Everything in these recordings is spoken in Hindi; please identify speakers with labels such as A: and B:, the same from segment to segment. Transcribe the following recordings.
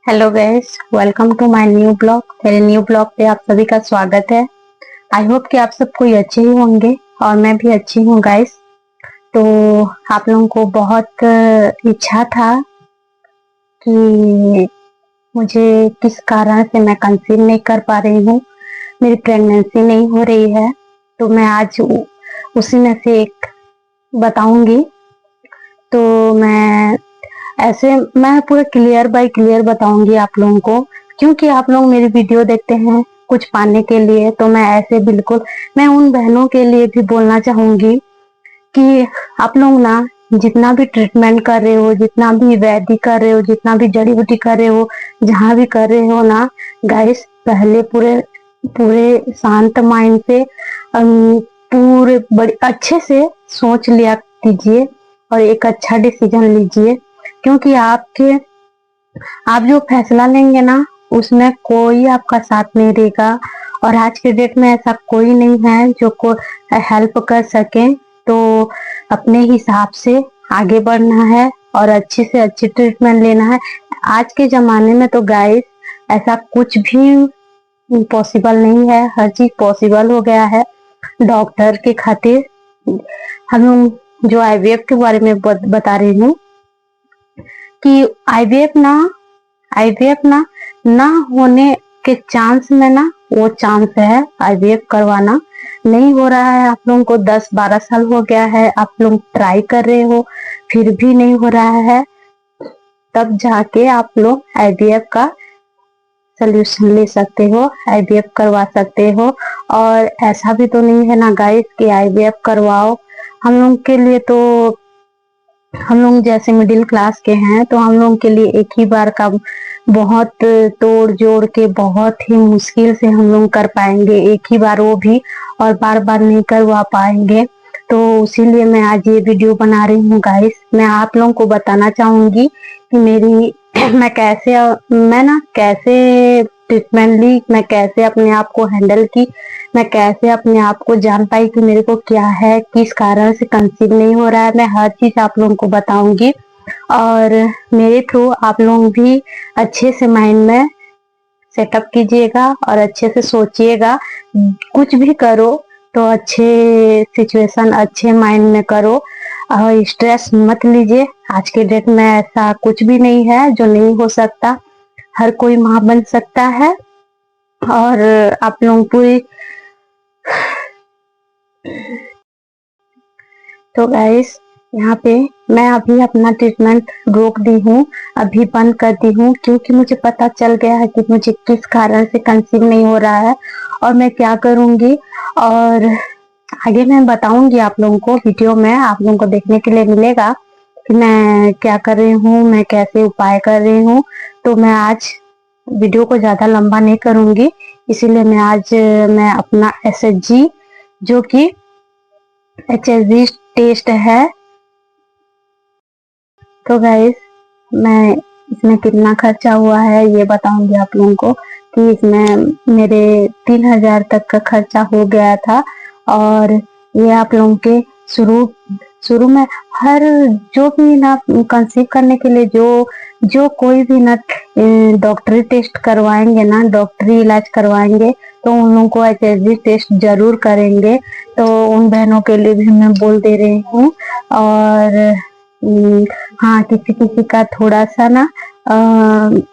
A: Hello guys, welcome to my new blog. मेरे न्यू ब्लॉग पे आप सभी का स्वागत है। आई होप कि आप सब कोई अच्छे ही होंगे और मैं भी अच्छी हूँ गाइस। तो आप लोगों को बहुत इच्छा था कि मुझे किस कारण से मैं कंसीव नहीं कर पा रही हूँ, मेरी प्रेगनेंसी नहीं हो रही है। तो मैं आज उसी में से एक बताऊंगी। तो मैं पूरा क्लियर बाय क्लियर बताऊंगी आप लोगों को, क्योंकि आप लोग मेरी वीडियो देखते हैं कुछ पाने के लिए। तो मैं ऐसे बिल्कुल मैं उन बहनों के लिए भी बोलना चाहूंगी कि आप लोग ना जितना भी ट्रीटमेंट कर रहे हो, जितना भी वैद्य कर रहे हो, जितना भी जड़ी बूटी कर रहे हो, जहाँ भी कर रहे हो ना गाइस, पहले पूरे पूरे शांत माइंड से पूरे बड़े अच्छे से सोच लिया कीजिए और एक अच्छा डिसीजन लीजिए। क्योंकि आप जो फैसला लेंगे ना उसमें कोई आपका साथ नहीं देगा, और आज के डेट में ऐसा कोई नहीं है जो को हेल्प कर सके। तो अपने हिसाब से आगे बढ़ना है और अच्छी से अच्छी ट्रीटमेंट लेना है। आज के जमाने में तो गाइस ऐसा कुछ भी पॉसिबल नहीं है, हर चीज पॉसिबल हो गया है डॉक्टर के खातिर। हम लोग जो आईवीएफ के बारे में बता रही हूँ कि आईवीएफ ना होने के चांस में ना वो चांस है आईवीएफ करवाना। नहीं हो रहा है, आप लोगों को 10-12 साल हो गया है, आप लोग ट्राई कर रहे हो फिर भी नहीं हो रहा है, तब जाके आप लोग आईवीएफ का सोल्यूशन ले सकते हो, आईवीएफ करवा सकते हो। और ऐसा भी तो नहीं है ना गाइस कि आईवीएफ करवाओ। हम लोग के लिए तो हम लोग जैसे मिडिल क्लास के हैं तो हम लोग के लिए एक ही बार का बहुत तोड़ जोड़ के बहुत ही मुश्किल से हम लोग कर पाएंगे, एक ही बार, वो भी और बार बार नहीं करवा पाएंगे। तो इसीलिए मैं आज ये वीडियो बना रही हूँ गाइस। मैं आप लोगों को बताना चाहूंगी कि मेरी कैसे ट्रीटमेंट ली, मैं कैसे अपने आप को हैंडल की, मैं कैसे अपने आप को जान पाई कि मेरे को क्या है, किस कारण से कंसीव नहीं हो रहा है। मैं हर चीज आप लोगों को बताऊंगी और मेरे थ्रू आप लोग भी अच्छे से माइंड में सेटअप कीजिएगा और अच्छे से सोचिएगा। कुछ भी करो तो अच्छे सिचुएशन, अच्छे माइंड में करो और स्ट्रेस मत लीजिए। आज के डेट में ऐसा कुछ भी नहीं है जो नहीं हो सकता, हर कोई माँ बन सकता है। और आप लोग पूरी तो गाइस यहाँ पे मैं अभी अपना ट्रीटमेंट रोक दी हूँ, अभी बंद कर दी हूँ, क्योंकि मुझे पता चल गया है कि मुझे किस कारण से कंसीव नहीं हो रहा है और मैं क्या करूँगी। और आगे मैं बताऊंगी आप लोगों को, वीडियो में आप लोगों को देखने के लिए मिलेगा कि मैं क्या कर रही हूँ, मैं कैसे उपाय कर रही हूँ। तो मैं आज वीडियो को ज्यादा लंबा नहीं करूंगी, इसीलिए मैं अपना एसएचजी जो कि एचएसजी टेस्ट है। तो गाइस मैं इसमें कितना खर्चा हुआ है ये बताऊंगी आप लोगों को कि इसमें मेरे 3,000 तक का खर्चा हो गया था। और ये आप लोगों के शुरू शुरू में हर जो भी ना कंसीव करने के लिए जो जो कोई भी ना डॉक्टरी टेस्ट करवाएंगे ना, डॉक्टरी इलाज करवाएंगे तो उन लोगों को एचएसजी टेस्ट जरूर करेंगे। तो उन बहनों के लिए भी मैं बोल दे रही हूँ। और हाँ, किसी किसी का थोड़ा सा ना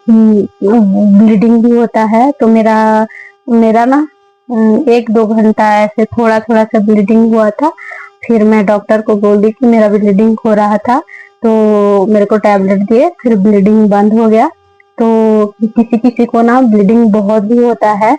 A: ब्लीडिंग भी होता है। तो मेरा मेरा ना 1-2 घंटा ऐसे थोड़ा थोड़ा सा ब्लीडिंग हुआ था, फिर मैं डॉक्टर को बोल दी कि मेरा ब्लीडिंग हो रहा था, तो मेरे को टैबलेट दिए, फिर ब्लीडिंग बंद हो गया। तो किसी किसी को ना ब्लीडिंग बहुत भी होता है,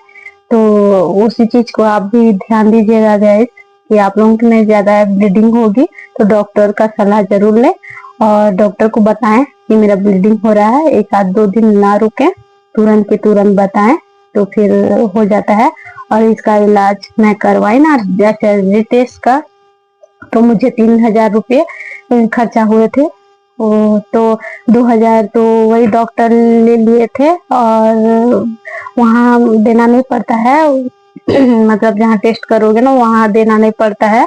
A: तो उसी चीज को आप भी ध्यान दीजिएगा गाइस कि आप लोगों की नहीं ज्यादा ब्लीडिंग होगी तो डॉक्टर का सलाह जरूर लें और डॉक्टर को बताएं कि मेरा ब्लीडिंग हो रहा है। 1-2 दिन ना रुके, तुरंत के तुरंत बताएं तो फिर हो जाता है। और इसका इलाज मैं करवाई ना जैसे टेस्ट का, तो मुझे 3,000 रुपये खर्चा हुए थे। तो 2,000 तो वही डॉक्टर ले लिए थे और वहाँ देना नहीं पड़ता है मतलब जहाँ टेस्ट करोगे ना वहाँ देना नहीं पड़ता है।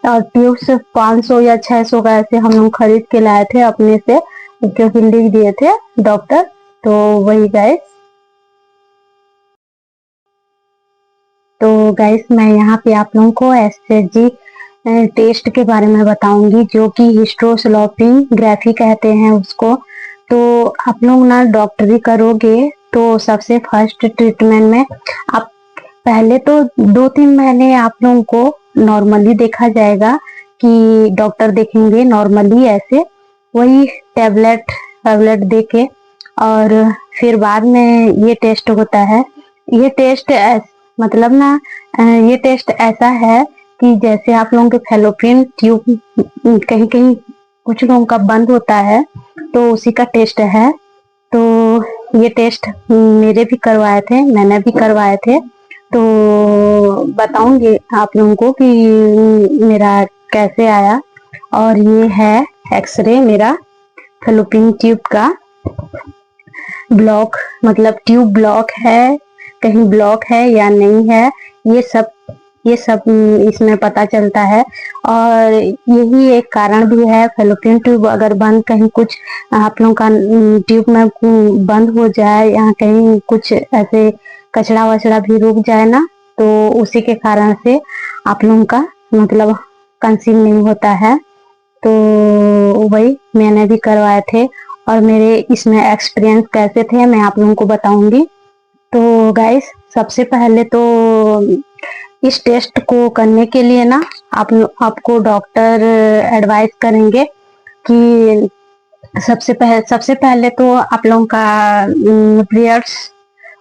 A: और ट्यूब से 500 या 600 का ऐसे हम लोग खरीद के लाए थे अपने से, क्योंकि लिख दिए थे डॉक्टर। तो वही गाइस, तो गाइस मैं यहाँ पे आप लोगों को एसएसजी टेस्ट के बारे में बताऊंगी, जो कि हिस्ट्रोस्कोपी कहते हैं उसको। तो आप लोग ना डॉक्टरी करोगे तो सबसे फर्स्ट ट्रीटमेंट में आप पहले तो 2-3 महीने आप लोगों को नॉर्मली देखा जाएगा, कि डॉक्टर देखेंगे नॉर्मली ऐसे, वही टेबलेट टेबलेट दे के, और फिर बाद में ये टेस्ट होता है। ये टेस्ट मतलब ना ये टेस्ट ऐसा है कि जैसे आप लोगों के फैलोपियन ट्यूब कहीं कहीं कुछ लोगों का बंद होता है, तो उसी का टेस्ट है। तो ये टेस्ट मेरे भी करवाए थे, मैंने भी करवाए थे। तो बताऊंगी आप लोगों को कि मेरा कैसे आया। और ये है एक्सरे मेरा फैलोपियन ट्यूब का। ब्लॉक मतलब ट्यूब ब्लॉक है, कहीं ब्लॉक है या नहीं है, ये सब इसमें पता चलता है। और यही एक कारण भी है, फैलोपियन ट्यूब अगर बंद कहीं कुछ आप लोगों का ट्यूब में बंद हो जाए, या कहीं कुछ ऐसे कचड़ा वचड़ा भी रुक जाए ना, तो उसी के कारण से आप लोगों का मतलब कंसीव नहीं होता है। तो वही मैंने भी करवाए थे, और मेरे इसमें एक्सपीरियंस कैसे थे मैं आप लोगों को बताऊंगी। तो गाइस सबसे पहले तो इस टेस्ट को करने के लिए ना आपको डॉक्टर एडवाइस करेंगे कि सबसे पहले तो आप लोगों का पीरियड्स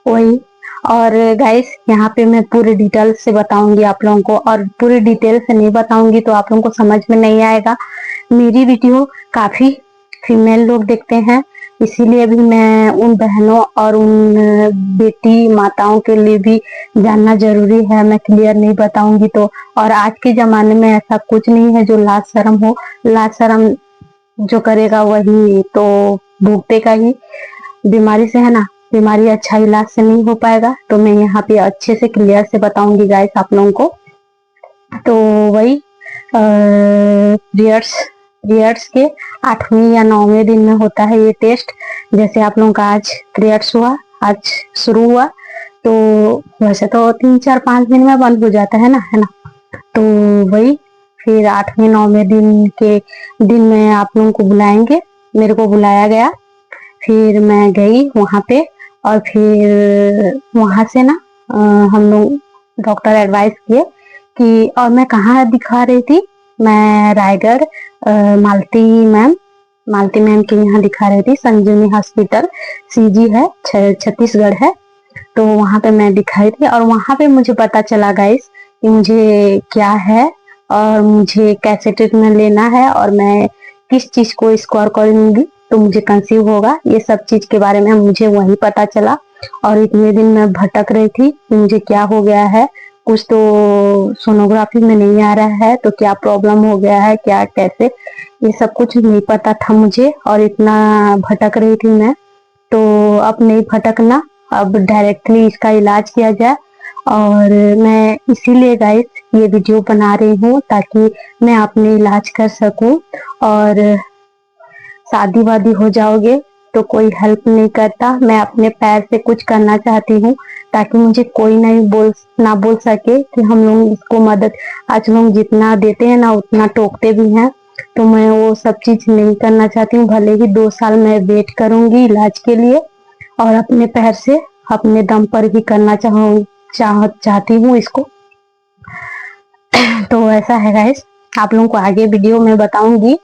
A: वही। और गाइस यहाँ पे मैं पूरे डिटेल से बताऊंगी आप लोगों को, और पूरे डिटेल से नहीं बताऊंगी तो आप लोगों को समझ में नहीं आएगा। मेरी वीडियो काफी फीमेल लोग देखते हैं, इसीलिए भी मैं उन बहनों और उन बेटी माताओं के लिए भी जानना जरूरी है, मैं क्लियर नहीं बताऊंगी तो। और आज के जमाने में ऐसा कुछ नहीं है जो लाज शर्म हो, लाज शर्म जो करेगा वही तो भुगतेगा ही। बीमारी से है ना, बीमारी अच्छा इलाज से नहीं हो पाएगा, तो मैं यहाँ पे अच्छे से क्लियर से बताऊंगी गाइस आप लोगों को। तो वही पीरियड्स पीरियड्स के 8वें या 9वें दिन में होता है ये टेस्ट। जैसे आप लोगों का आज पीरियड्स हुआ, आज शुरू हुआ, तो वैसे तो 3-4-5 दिन में बंद हो जाता है ना। तो वही फिर 8वें 9वें दिन के दिन में आप लोगों को बुलाएंगे, मेरे को बुलाया गया, फिर मैं गई वहां पे। और फिर वहां से ना हम लोग डॉक्टर एडवाइस किए कि, और मैं कहाँ दिखा रही थी, मैं रायगढ़ मालती मैम के यहाँ दिखा रही थी, संजीवनी हॉस्पिटल सीजी है, छत्तीसगढ़ है। तो वहां पे मैं दिखाई थी, और वहां पे मुझे पता चला गाइस कि मुझे क्या है, और मुझे कैसे ट्रीटमेंट लेना है, और मैं किस चीज को स्कोर करूंगी तो मुझे कंसीव होगा, ये सब चीज के बारे में मुझे वही पता चला। और इतने दिन मैं भटक रही थी कि मुझे क्या हो गया है, कुछ तो सोनोग्राफी में नहीं आ रहा है, तो क्या प्रॉब्लम हो गया है, क्या कैसे, ये सब कुछ नहीं पता था मुझे, और इतना भटक रही थी मैं। तो अब नहीं भटकना, अब डायरेक्टली इसका इलाज किया जाए। और मैं इसीलिए गाइस ये वीडियो बना रही हूँ, ताकि मैं अपने इलाज कर सकूं। और शादी वादी हो जाओगे तो कोई हेल्प नहीं करता, मैं अपने पैर से कुछ करना चाहती हूँ, ताकि मुझे कोई ना बोल सके कि हम लोग इसको मदद, आज लोग जितना देते हैं ना उतना टोकते भी हैं। तो मैं वो सब चीज नहीं करना चाहती हूँ, भले ही 2 साल मैं वेट करूंगी इलाज के लिए, और अपने पैर से अपने दम पर भी करना चाहती हूँ इसको। तो ऐसा है गाइस, आप लोगों को आगे वीडियो में बताऊंगी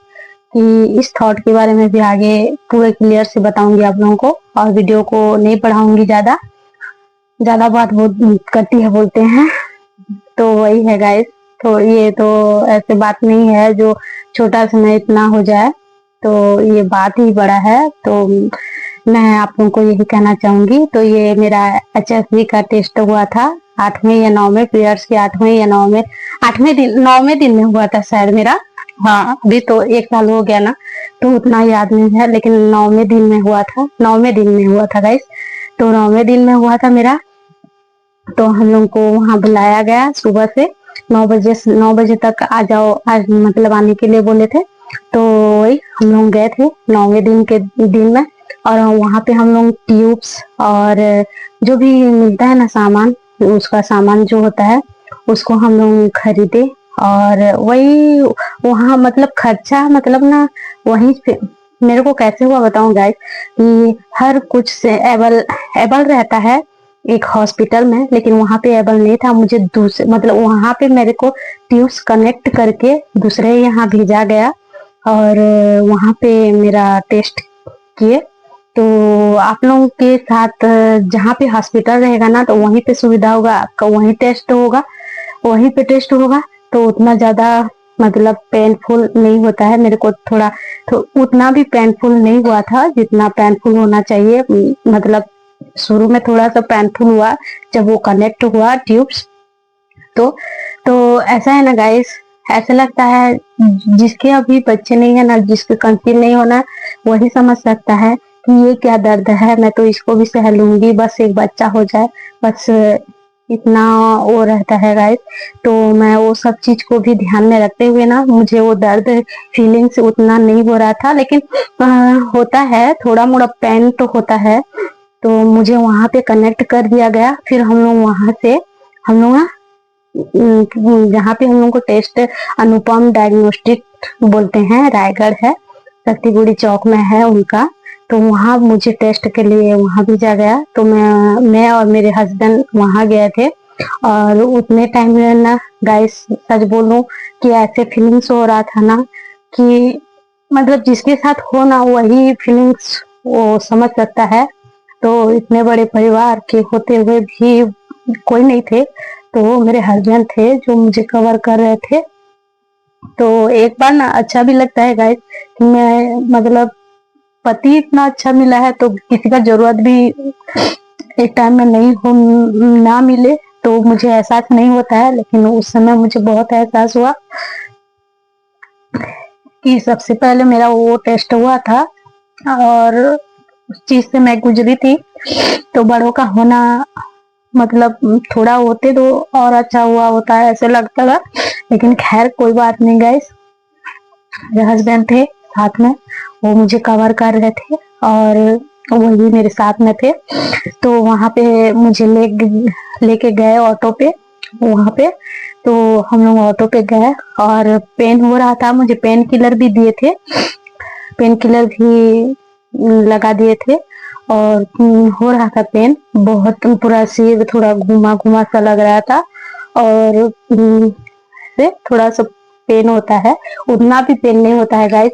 A: कि इस थॉट के बारे में भी आगे पूरे क्लियर से बताऊंगी आप लोगों को, और वीडियो को नहीं बढ़ाऊंगी, ज्यादा ज्यादा बात करती है बोलते हैं। तो वही है गाइस, तो ये तो ऐसे बात नहीं है जो छोटा समय इतना हो जाए, तो ये बात ही बड़ा है। तो मैं आप लोगों को यही कहना चाहूंगी। तो ये मेरा HSV का टेस्ट हुआ था 8वें या 9वें पीरियड्स के 8वें दिन में हुआ था शायद मेरा। हाँ अभी तो 1 साल हो गया ना, तो उतना याद नहीं है, लेकिन 9वें दिन में हुआ था, 9वें दिन में हुआ था गाइस। तो 9वें दिन में हुआ था मेरा। तो हम लोग को वहां बुलाया गया सुबह से 9 बजे तक आ जाओ, आज मतलब आने के लिए बोले थे। तो वही हम लोग गए थे 9वें दिन में। और वहाँ पे हम लोग ट्यूब्स और जो भी मिलता है ना सामान, उसका सामान जो होता है उसको हम लोग खरीदे। और वही वहाँ मतलब खर्चा मतलब ना वहीं पे मेरे को कैसे हुआ बताऊं गाइस, कि हर कुछ से एबल एबल रहता है एक हॉस्पिटल में, लेकिन वहाँ पे एबल नहीं था। मुझे दूसरे मतलब वहाँ पे मेरे को ट्यूब्स कनेक्ट करके दूसरे यहाँ भेजा गया और वहाँ पे मेरा टेस्ट किए। तो आप लोगों के साथ जहाँ पे हॉस्पिटल रहेगा ना तो वहीं पे सुविधा होगा, आपका वहीं टेस्ट होगा, वहीं पे टेस्ट होगा। तो उतना ज्यादा मतलब पेनफुल नहीं होता है मेरे को, थोड़ा तो उतना भी पेनफुल नहीं हुआ था जितना पेनफुल होना चाहिए। मतलब शुरू में थोड़ा सा पेनफुल हुआ जब वो कनेक्ट हुआ ट्यूब्स। तो ऐसा है ना गाइस, ऐसा लगता है जिसके अभी बच्चे नहीं है ना, जिसके कंसीव नहीं होना, वही समझ सकता है कि ये क्या दर्द है। मैं तो इसको भी सह लूंगी, बस एक बच्चा हो जाए, बस इतना वो रहता है गाइस। तो मैं वो सब चीज को भी ध्यान में रखते हुए ना, मुझे वो दर्द फीलिंग्स उतना नहीं हो रहा था, लेकिन होता है थोड़ा मोड़ा पेन तो होता है। तो मुझे वहां पे कनेक्ट कर दिया गया। फिर हम लोग वहां से हम लोग ना जहाँ पे हम लोग को टेस्ट अनुपम डायग्नोस्टिक बोलते हैं, रायगढ़ है, शक्तिगुड़ी चौक में है उनका। तो वहाँ मुझे टेस्ट के लिए वहाँ भेजा गया। तो मैं और मेरे हस्बैंड वहाँ गए थे। और उतने टाइम में ना गाइस सच बोलूं कि ऐसे फीलिंग्स हो रहा था ना कि मतलब जिसके साथ हो ना वही फीलिंग्स वो समझ सकता है। तो इतने बड़े परिवार के होते हुए भी कोई नहीं थे, तो वो मेरे हस्बैंड थे जो मुझे कवर कर रहे थे। तो एक बार ना अच्छा भी लगता है गाइस कि मैं मतलब पति इतना अच्छा मिला है, तो किसी का जरूरत भी एक टाइम में नहीं हो ना मिले तो मुझे एहसास नहीं होता है, लेकिन उस समय मुझे बहुत एहसास हुआ कि सबसे पहले मेरा वो टेस्ट हुआ था और उस चीज से मैं गुजरी थी। तो बड़ों का होना मतलब थोड़ा होते तो और अच्छा हुआ होता है ऐसे लगता था, लेकिन खैर कोई बात नहीं गाइस। मेरे हस्बैंड थे साथ में, वो मुझे कवर कर रहे थे और वो भी मेरे साथ में थे। तो वहां पे मुझे लेके गए ऑटो पे वहां पे। तो हम लोग ऑटो पे गए और पेन हो रहा था, मुझे पेन किलर भी दिए थे, पेन किलर भी लगा दिए थे। और हो रहा था पेन बहुत, पूरा सिर थोड़ा घुमा घुमा सा लग रहा था। और से थोड़ा सा पेन होता है, उतना भी पेन नहीं होता है गाइस।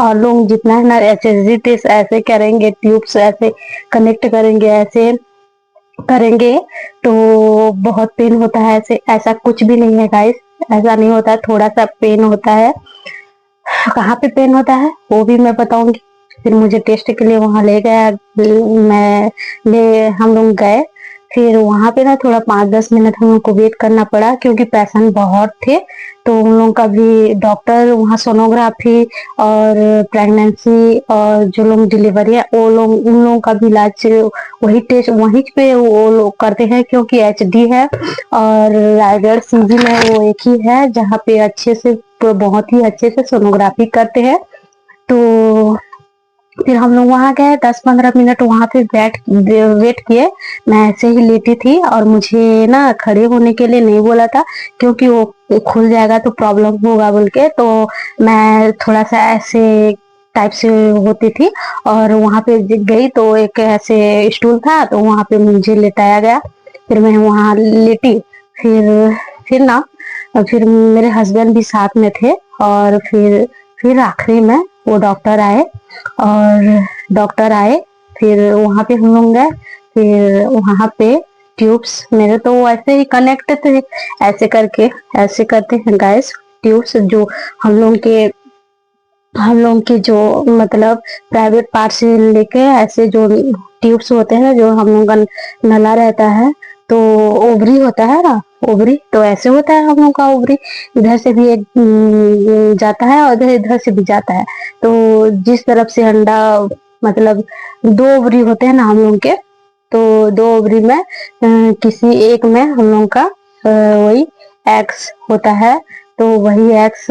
A: और लोग जितना है ना ऐसे करेंगे, ट्यूब्स ऐसे कनेक्ट करेंगे, ऐसे करेंगे तो बहुत पेन होता है। ऐसे ऐसा कुछ भी नहीं है गाइस, ऐसा नहीं होता है, थोड़ा सा पेन होता है। कहाँ पे पेन होता है वो भी मैं बताऊंगी। फिर मुझे टेस्ट के लिए वहां ले गया, मैं ले हम लोग गए। फिर वहां पे ना थोड़ा 5-10 मिनट हम लोग को वेट करना पड़ा क्योंकि पेशेंट बहुत थे। तो उन लोगों का भी डॉक्टर वहाँ सोनोग्राफी और प्रेगनेंसी और जो लोग डिलीवरी है वो लोग उन लोगों का भी इलाज वही टेस्ट वहीं पे वो लोग करते हैं, क्योंकि एचडी है और रायगढ़ सीजी में वो एक ही है जहाँ पे अच्छे से बहुत ही अच्छे से सोनोग्राफी करते हैं। तो फिर हम लोग वहां गए, 10-15 मिनट वहां पे वेट किए। मैं ऐसे ही लेटी थी और मुझे ना खड़े होने के लिए नहीं बोला था क्योंकि वो खुल जाएगा तो प्रॉब्लम होगा बोल के। तो मैं थोड़ा सा ऐसे टाइप से होती थी और वहां पे गई तो एक ऐसे स्टूल था तो वहां पे मुझे लेटाया गया। फिर मैं वहां लेटी। फिर ना फिर मेरे हस्बैंड भी साथ में थे। और फिर आखिरी में वो डॉक्टर आए। फिर वहां पे हम लोग गए। फिर वहां पे ट्यूब्स मेरे तो ऐसे ही कनेक्ट थे, ऐसे करते हैं गाइस ट्यूब्स जो हम लोग के हम लोग के जो मतलब प्राइवेट पार्ट से लेके ऐसे जो ट्यूब्स होते हैं जो हम लोग का नला रहता है। तो ओवरी होता है ना, ओवरी तो ऐसे होता है हम लोग का ओवरी, इधर से भी एक जाता है और इधर इधर से भी जाता है। तो जिस तरफ से अंडा मतलब 2 ओवरी होते हैं ना हम लोग के, तो 2 ओवरी में किसी एक में हम लोग का वही एक्स होता है। तो वही एक्स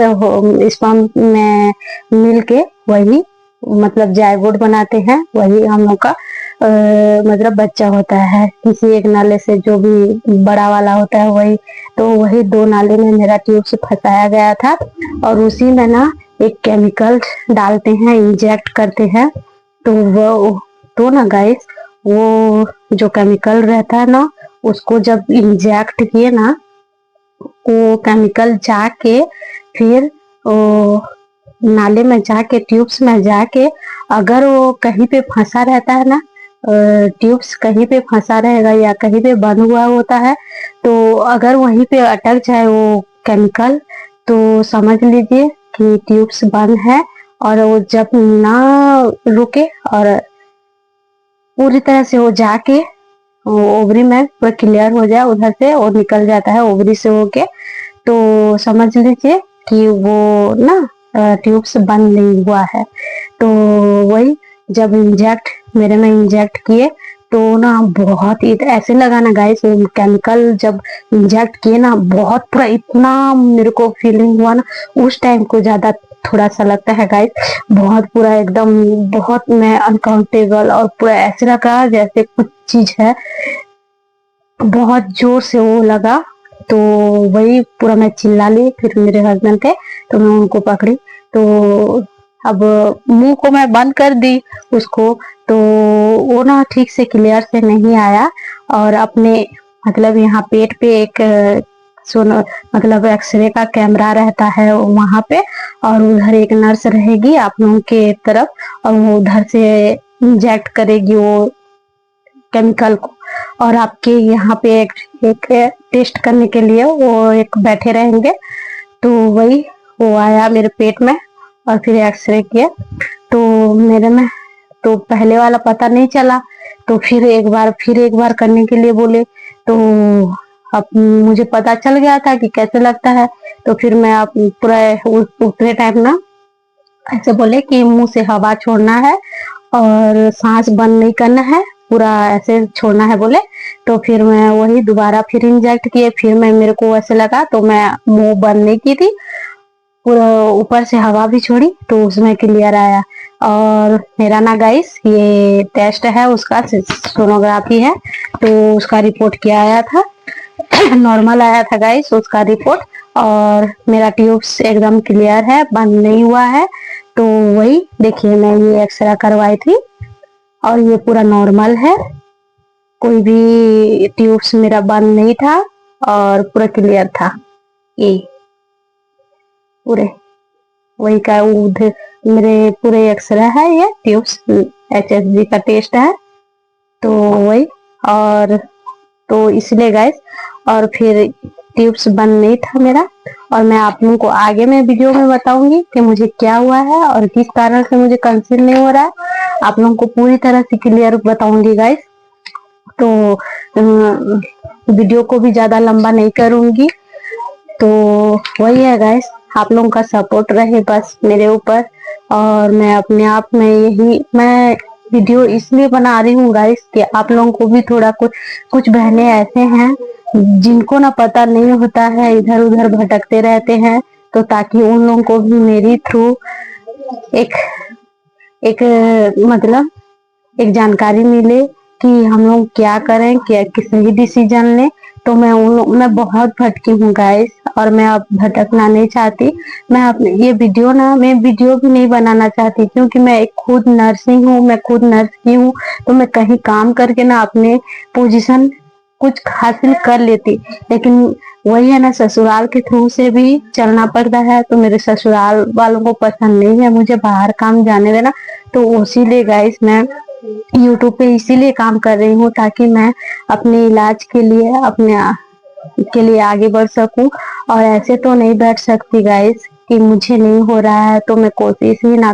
A: स्पर्म में मिल के वही मतलब जायगोट बनाते हैं, वही हम लोग का मतलब बच्चा होता है किसी एक नाले से, जो भी बड़ा वाला होता है वही। तो वही 2 नाले में मेरा ट्यूब से फंसाया गया था, और उसी में ना एक केमिकल डालते हैं, इंजेक्ट करते हैं। तो वो तो ना गाइस, वो जो केमिकल रहता है ना, उसको जब इंजेक्ट किए ना, वो केमिकल जाके फिर वो नाले में जाके, ट्यूब्स में जाके, अगर वो कहीं पे फंसा रहता है ना, ट्यूब्स कहीं पे फंसा रहेगा या कहीं पे बंद हुआ होता है, तो अगर वहीं पे अटक जाए वो केमिकल, तो समझ लीजिए कि ट्यूब्स बंद है। और वो जब ना रुके और पूरी तरह से वो जाके ओवरी में पूरा क्लियर हो जाए उधर से, और निकल जाता है ओवरी से होके, तो समझ लीजिए कि वो ना ट्यूब्स बंद नहीं हुआ है। तो वही जब इंजेक्ट मेरे में इंजेक्ट किए, तो ना बहुत ही ऐसे लगा ना गाइस, केमिकल जब इंजेक्ट किए ना, बहुत पूरा इतना मेरे को फीलिंग हुआ ना, उस टाइम को ज्यादा थोड़ा सा लगता है गाइस, बहुत पूरा एकदम बहुत मैं अनकंफर्टेबल, और पूरा ऐसे लगा जैसे कुछ चीज है, बहुत जोर से वो लगा। तो वही पूरा मैं चिल्ला ली, फिर मेरे हस्बैंड थे तो मैं उनको पकड़ी, तो अब मुंह को मैं बंद कर दी उसको, तो वो ना ठीक से क्लियर से नहीं आया। और अपने मतलब यहाँ पेट पे एक सुनो मतलब एक्सरे का कैमरा रहता है वहां पे, और उधर एक नर्स रहेगी आप लोगों के तरफ, और वो उधर से इंजेक्ट करेगी वो केमिकल को, और आपके यहाँ पे एक टेस्ट करने के लिए वो एक बैठे रहेंगे। तो वही वो आया मेरे पेट में, और फिर एक्सरे किया, तो मेरे में तो पहले वाला पता नहीं चला, तो फिर एक बार करने के लिए बोले, तो अब मुझे पता चल गया था कि कैसे लगता है। तो फिर मैं अब पूरा उतने टाइम ना ऐसे बोले कि मुंह से हवा छोड़ना है और सांस बंद नहीं करना है, पूरा ऐसे छोड़ना है बोले। तो फिर मैं वही दोबारा फिर इंजेक्ट किए, फिर मैं मेरे को ऐसे लगा, तो मैं मुंह बंद नहीं की थी, पूरा ऊपर से हवा भी छोड़ी, तो उसमें क्लियर आया। और मेरा ना गाइस ये टेस्ट है उसका, सोनोग्राफी है, तो उसका रिपोर्ट क्या आया था नॉर्मल आया था गाइस उसका रिपोर्ट, और मेरा ट्यूब्स एकदम क्लियर है, बंद नहीं हुआ है। तो वही देखिए, मैं ये एक्सरे करवाई थी और ये पूरा नॉर्मल है, कोई भी ट्यूब्स मेरा बंद नहीं था, और पूरा क्लियर था। ये पूरे वही का उधर मेरे पूरे एक्सरे है, ये ट्यूब्स HSG का टेस्ट है, तो वही। और तो इसलिए गाइस, और फिर ट्यूब्स बंद नहीं था मेरा, और मैं आप लोगों को आगे में वीडियो में बताऊंगी कि मुझे क्या हुआ है और किस कारण से मुझे कंसील नहीं हो रहा है, आप लोगों को पूरी तरह से क्लियर बताऊंगी गाइस। तो वीडियो को भी ज्यादा लंबा नहीं करूंगी, तो वही है गाइस, आप लोगों का सपोर्ट रहे बस मेरे ऊपर। और मैं अपने आप में यही मैं वीडियो इसलिए बना रही हूँ गाइस कि आप लोगों को भी थोड़ा कुछ बहनें ऐसे हैं जिनको ना पता नहीं होता है, इधर उधर भटकते रहते हैं, तो ताकि उन लोगों को भी मेरी थ्रू एक एक मतलब एक जानकारी मिले कि हम लोग क्या करें, क्या किस सही डिसीजन लें। तो मैं बहुत भटकी हूँ गाइस, और मैं अब भटकना नहीं चाहती। मैं अपने ये वीडियो ना मैं वीडियो भी नहीं बनाना चाहती, क्योंकि मैं एक खुद नर्सिंग हूँ, मैं खुद नर्स की हूँ, तो मैं कहीं काम करके ना अपने पोजीशन कुछ हासिल कर लेती, लेकिन वही है ना, ससुराल के थ्रू से भी चलना पड़ता है, तो मेरे ससुराल वालों को पसंद नहीं है मुझे बाहर काम जाने देना। तो इसीलिए गाइस मैं यूट्यूब पे इसीलिए काम कर रही हूँ, ताकि मैं अपने इलाज के लिए आगे बढ़ सकूं। और ऐसे तो नहीं बैठ सकती गाइस कि मुझे नहीं हो रहा है तो मैं कोशिश ही ना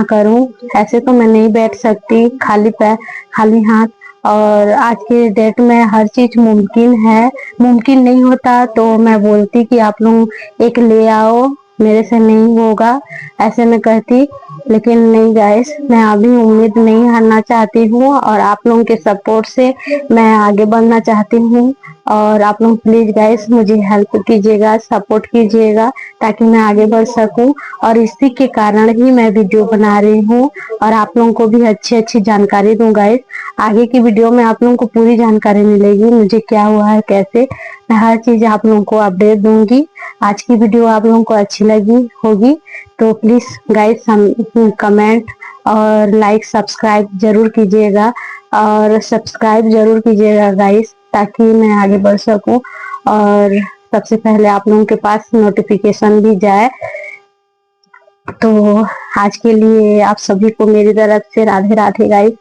A: करूं, ऐसे तो मैं नहीं बैठ सकती खाली पैर खाली हाथ। और आज के डेट में हर चीज मुमकिन है, मुमकिन नहीं होता तो मैं बोलती कि आप लोग एक ले आओ मेरे से नहीं होगा ऐसे मैं कहती, लेकिन नहीं गाइस, मैं अभी उम्मीद नहीं हारना चाहती हूँ और आप लोगों के सपोर्ट से मैं आगे बढ़ना चाहती हूँ। और आप लोग प्लीज गाइस मुझे हेल्प कीजिएगा, सपोर्ट कीजिएगा ताकि मैं आगे बढ़ सकूं। और इसी के कारण ही मैं वीडियो बना रही हूँ और आप लोगों को भी अच्छी अच्छी जानकारी दूं गाइस। आगे की वीडियो में आप लोगों को पूरी जानकारी मिलेगी, मुझे क्या हुआ है कैसे, मैं हर चीज आप लोगों को अपडेट दूंगी। आज की वीडियो आप लोगों को अच्छी लगी होगी तो प्लीज गाइस हम कमेंट और लाइक सब्सक्राइब जरूर कीजिएगा, और सब्सक्राइब जरूर कीजिएगा गाइस ताकि मैं आगे बढ़ सकूं और सबसे पहले आप लोगों के पास नोटिफिकेशन भी जाए। तो आज के लिए आप सभी को मेरी तरफ से राधे राधे गाइस।